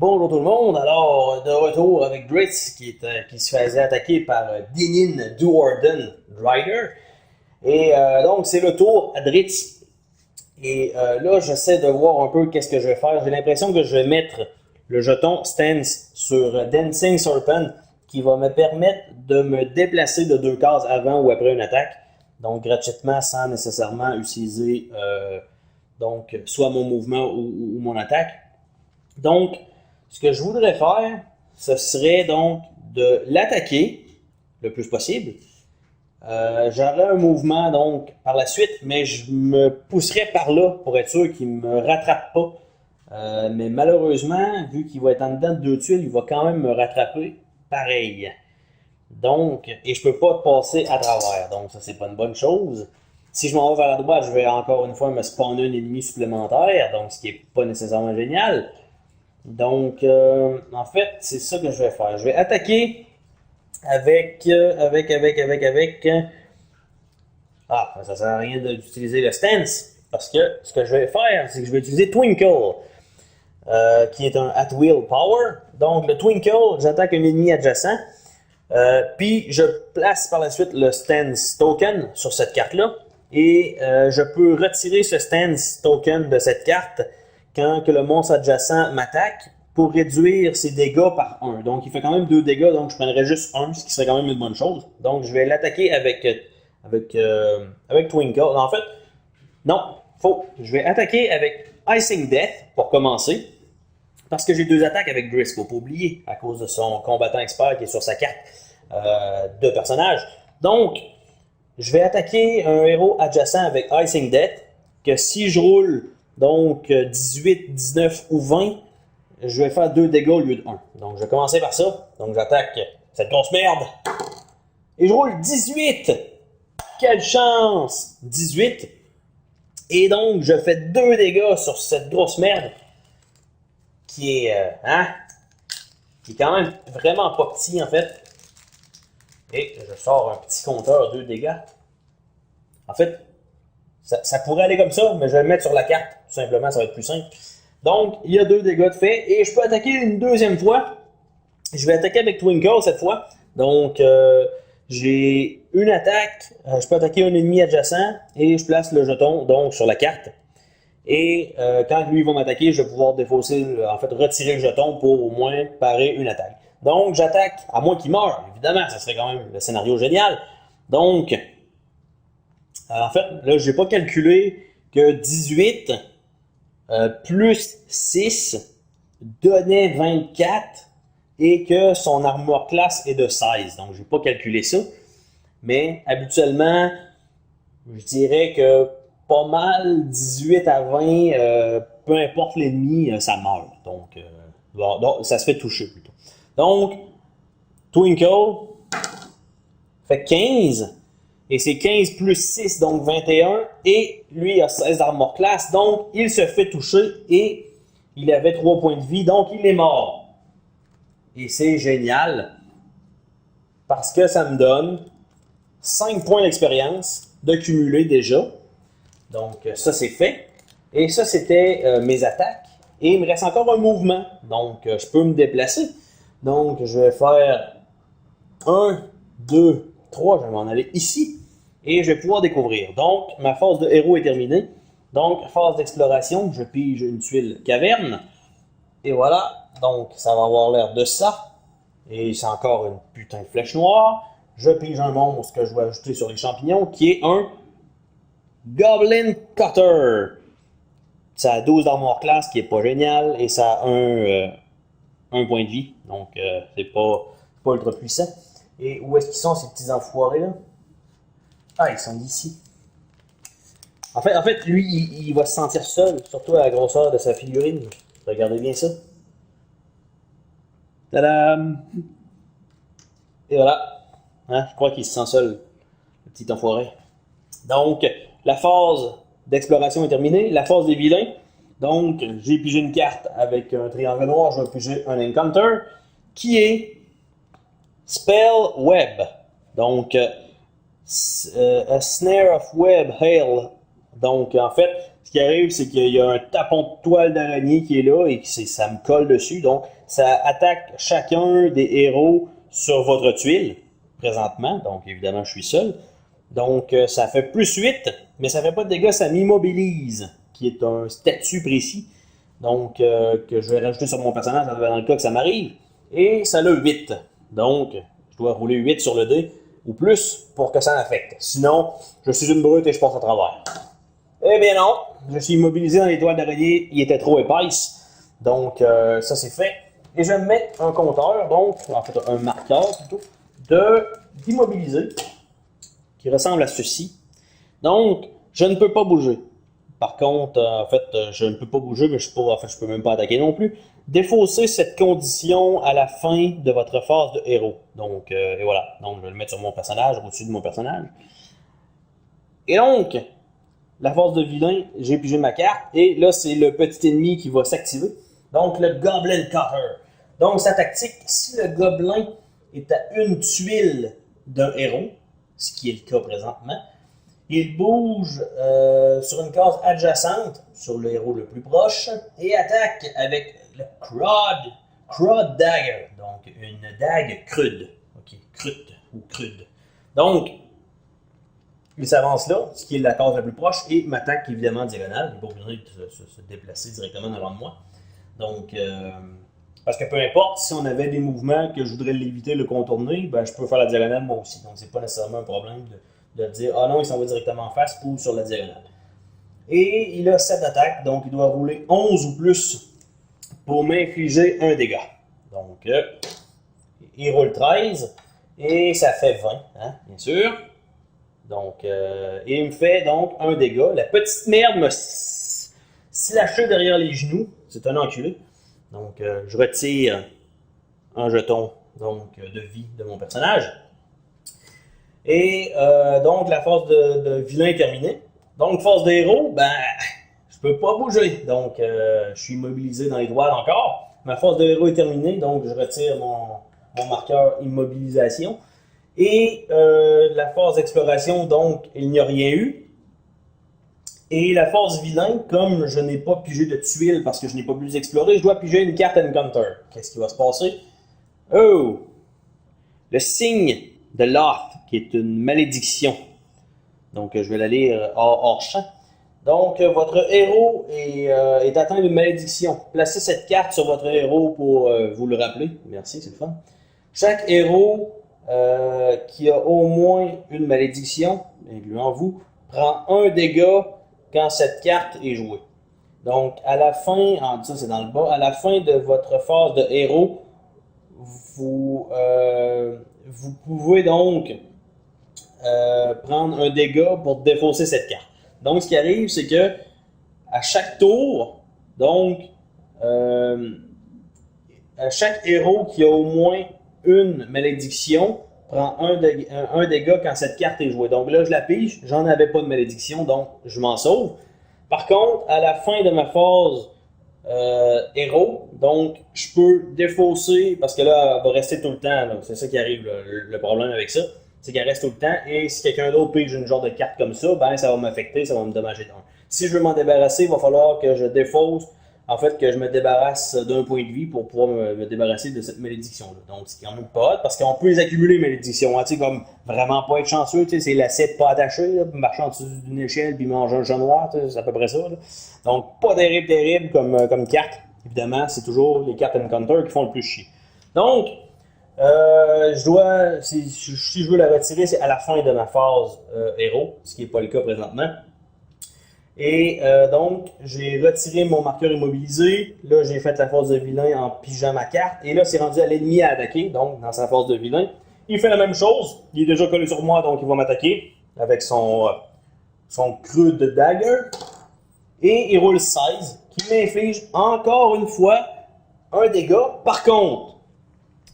Bonjour tout le monde, alors de retour avec Dritz qui se faisait attaquer par Dinin Duorden Rider. Et donc c'est le tour à Dritz. Et là j'essaie de voir un peu qu'est-ce que je vais faire. J'ai l'impression que je vais mettre le jeton Stance sur Dancing Serpent qui va me permettre de me déplacer de 2 cases avant ou après une attaque. Donc gratuitement sans nécessairement utiliser donc soit mon mouvement ou mon attaque. Donc ce que je voudrais faire, ce serait donc de l'attaquer le plus possible. J'aurais un mouvement donc par la suite, mais je me pousserais par là pour être sûr qu'il ne me rattrape pas. Mais malheureusement, vu qu'il va être en dedans de 2 tuiles, il va quand même me rattraper pareil. Donc, et je peux pas passer à travers. Donc ça, c'est pas une bonne chose. Si je m'en vais vers la droite, je vais encore une fois me spawner un ennemi supplémentaire, donc ce qui est pas nécessairement génial. Donc, en fait, c'est ça que je vais faire. Je vais attaquer avec... Ah, ça sert à rien d'utiliser le stance. Parce que ce que je vais faire, c'est que je vais utiliser Twinkle, qui est un at-will power. Donc, le Twinkle, j'attaque un ennemi adjacent. Puis, je place par la suite le stance token sur cette carte-là. Et je peux retirer ce stance token de cette carte quand que le monstre adjacent m'attaque pour réduire ses dégâts par 1. Donc, il fait quand même 2 dégâts, donc je prendrais juste 1, ce qui serait quand même une bonne chose. Donc, je vais l'attaquer avec Twinkle. En fait, non, faux. Je vais attaquer avec Icing Death pour commencer. Parce que j'ai 2 attaques avec Driss, faut pas oublier, à cause de son combattant expert qui est sur sa carte de personnage. Donc, je vais attaquer un héros adjacent avec Icing Death, que si je roule donc 18, 19 ou 20, je vais faire 2 dégâts au lieu de 1. Donc je vais commencer par ça. Donc j'attaque cette grosse merde. Et je roule 18. Quelle chance! 18. Et donc je fais 2 dégâts sur cette grosse merde. Qui est qui est quand même vraiment pas petit en fait. Et je sors un petit compteur 2 dégâts. En fait, ça pourrait aller comme ça, mais je vais le mettre sur la carte. Tout simplement, ça va être plus simple. Donc, il y a 2 dégâts de fait. Et je peux attaquer une deuxième fois. Je vais attaquer avec Twinkle cette fois. Donc, j'ai une attaque. Je peux attaquer un ennemi adjacent. Et je place le jeton donc sur la carte. Et quand lui va m'attaquer, je vais pouvoir défausser, en fait, retirer le jeton pour au moins parer une attaque. Donc, j'attaque, à moins qu'il meure. Évidemment, ça serait quand même le scénario génial. Donc, en fait, là, j'ai pas calculé que 18 plus 6 donnait 24 et que son armure classe est de 16. Donc, j'ai pas calculé ça. Mais habituellement, je dirais que pas mal 18 à 20, peu importe l'ennemi, ça meurt. Donc, ça se fait toucher plutôt. Donc, Twinkle fait 15. Et c'est 15 plus 6, donc 21. Et lui a 16 d'armure classe, donc il se fait toucher et il avait 3 points de vie, donc il est mort. Et c'est génial parce que ça me donne 5 points d'expérience de cumuler déjà. Donc ça c'est fait. Et ça c'était mes attaques. Et il me reste encore un mouvement, donc je peux me déplacer. Donc je vais faire 1, 2, 3, je vais m'en aller ici. Et je vais pouvoir découvrir. Donc, ma phase de héros est terminée. Donc, phase d'exploration, je pige une tuile caverne. Et voilà. Donc, ça va avoir l'air de ça. Et c'est encore une putain de flèche noire. Je pige un monstre que je vais ajouter sur les champignons, qui est un Goblin Cutter. Ça a 12 d'armure classe, qui est pas génial. Et ça a un point de vie. Donc, c'est pas ultra puissant. Et où est-ce qu'ils sont, ces petits enfoirés-là? Ah, ils sont ici. En fait, lui, il va se sentir seul, surtout à la grosseur de sa figurine. Regardez bien ça. Tadam! Et voilà. Hein, je crois qu'il se sent seul, le petit enfoiré. Donc, la phase d'exploration est terminée. La phase des vilains. Donc, j'ai pigé une carte avec un triangle noir. Je vais piger un encounter qui est Spell Web. Donc, a Snare of Web Hail. Donc, en fait, ce qui arrive, c'est qu'il y a un tapon de toile d'araignée qui est là et ça me colle dessus. Donc, ça attaque chacun des héros sur votre tuile, présentement. Donc, évidemment, je suis seul. Donc, ça fait plus 8, mais ça fait pas de dégâts, ça m'immobilise, qui est un statut précis. Donc, que je vais rajouter sur mon personnage dans le cas que ça m'arrive. Et ça a 8. Donc, je dois rouler 8 sur le dé ou plus pour que ça m'affecte. Sinon, je suis une brute et je passe à travers. Eh bien non, je suis immobilisé dans les toiles d'araignée, il était trop épaisse. Donc, ça c'est fait. Et je vais me mettre un compteur, donc, en fait un marqueur plutôt, d'immobiliser, qui ressemble à ceci. Donc, je ne peux pas bouger. Par contre, en fait, je ne peux pas bouger, mais je peux même pas attaquer non plus. Défaussez cette condition à la fin de votre phase de héros. Donc, et voilà. Donc, je vais le mettre sur mon personnage, au-dessus de mon personnage. Et donc, la phase de vilain, j'ai pigé ma carte, et là, c'est le petit ennemi qui va s'activer. Donc, le Goblin Cutter. Donc, sa tactique, si le gobelin est à une tuile d'un héros, ce qui est le cas présentement, il bouge sur une case adjacente, sur le héros le plus proche, et attaque avec le Crud Dagger, donc une dague crude. Ok, crute ou crude. Donc, il s'avance là, ce qui est la case la plus proche, et m'attaque évidemment diagonale. Il n'est pas obligé de se déplacer directement devant moi. Donc, parce que peu importe, si on avait des mouvements que je voudrais l'éviter, le contourner, ben, je peux faire la diagonale moi aussi. Donc, c'est pas nécessairement un problème de dire « Ah non, il s'en va directement en face ou sur la diagonale. » Et il a 7 d'attaque, donc il doit rouler 11 ou plus pour m'infliger un dégât. Donc, il roule 13 et ça fait 20, hein, bien sûr. Donc, et il me fait donc un dégât. La petite merde me slashé derrière les genoux. C'est un enculé. Donc, je retire un jeton donc, de vie de mon personnage. Et donc, la phase de vilain est terminée. Donc, phase de héros, ben, je peux pas bouger. Donc, je suis immobilisé dans les toiles encore. Ma phase de héros est terminée, donc je retire mon marqueur immobilisation. Et la phase d'exploration, donc, il n'y a rien eu. Et la phase vilain, comme je n'ai pas pigé de tuiles parce que je n'ai pas pu explorer, je dois piger une carte Encounter. Qu'est-ce qui va se passer? Oh! Le signe de Loth, qui est une malédiction. Donc, je vais la lire hors champ. Donc, votre héros est atteint d'une malédiction. Placez cette carte sur votre héros pour vous le rappeler. Merci, c'est le fun. Chaque héros qui a au moins une malédiction, incluant vous, prend un dégât quand cette carte est jouée. Donc, à la fin, ça c'est dans le bas, à la fin de votre phase de héros, vous pouvez donc prendre un dégât pour défausser cette carte. Donc, ce qui arrive, c'est que à chaque tour, donc, à chaque héros qui a au moins une malédiction prend un dégât quand cette carte est jouée. Donc là, je la pige, j'en avais pas de malédiction, donc je m'en sauve. Par contre, à la fin de ma phase héros, donc je peux défausser, parce que là, elle va rester tout le temps, c'est ça qui arrive, le problème avec ça, c'est qu'elle reste tout le temps, et si quelqu'un d'autre pige une genre de carte comme ça, ben ça va m'affecter, ça va me dommager d'un. Si je veux m'en débarrasser, il va falloir que je défausse, en fait, que je me débarrasse d'un point de vie pour pouvoir me débarrasser de cette malédiction-là. Donc, c'est quand même pas hot, parce qu'on peut les accumuler, malédictions, hein, tu sais, comme vraiment pas être chanceux, tu sais, c'est l'asset pas attaché, là, marcher en dessous d'une échelle, puis manger un chat noir, c'est à peu près ça, là. Donc, pas terrible comme carte, évidemment, c'est toujours les cartes Encounter qui font le plus chier. Donc, si je veux la retirer, c'est à la fin de ma phase héros, ce qui n'est pas le cas présentement. Et donc, j'ai retiré mon marqueur immobilisé. Là, j'ai fait la phase de vilain en pigeant ma carte. Et là, c'est rendu à l'ennemi à attaquer, donc dans sa phase de vilain. Il fait la même chose. Il est déjà collé sur moi, donc il va m'attaquer avec son creux de dagger. Et il roule 16, qui m'inflige encore une fois un dégât. Par contre,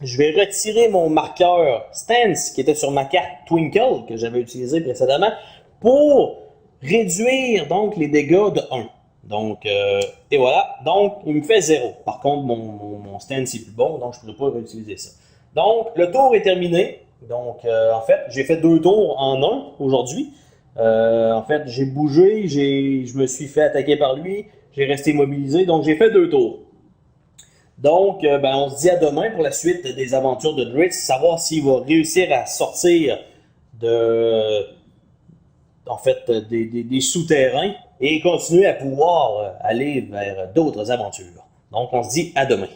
je vais retirer mon marqueur Stance, qui était sur ma carte Twinkle, que j'avais utilisé précédemment, pour réduire donc les dégâts de 1. Donc, et voilà. Donc, il me fait 0. Par contre, mon stance est plus bon, donc je ne pourrais pas réutiliser ça. Donc, le tour est terminé. Donc, en fait, j'ai fait 2 tours en 1 aujourd'hui. En fait, j'ai bougé, je me suis fait attaquer par lui, j'ai resté immobilisé, donc j'ai fait 2 tours. Donc, on se dit à demain pour la suite des aventures de Drizzt, savoir s'il va réussir à sortir de, des souterrains et continuer à pouvoir aller vers d'autres aventures. Donc, on se dit à demain.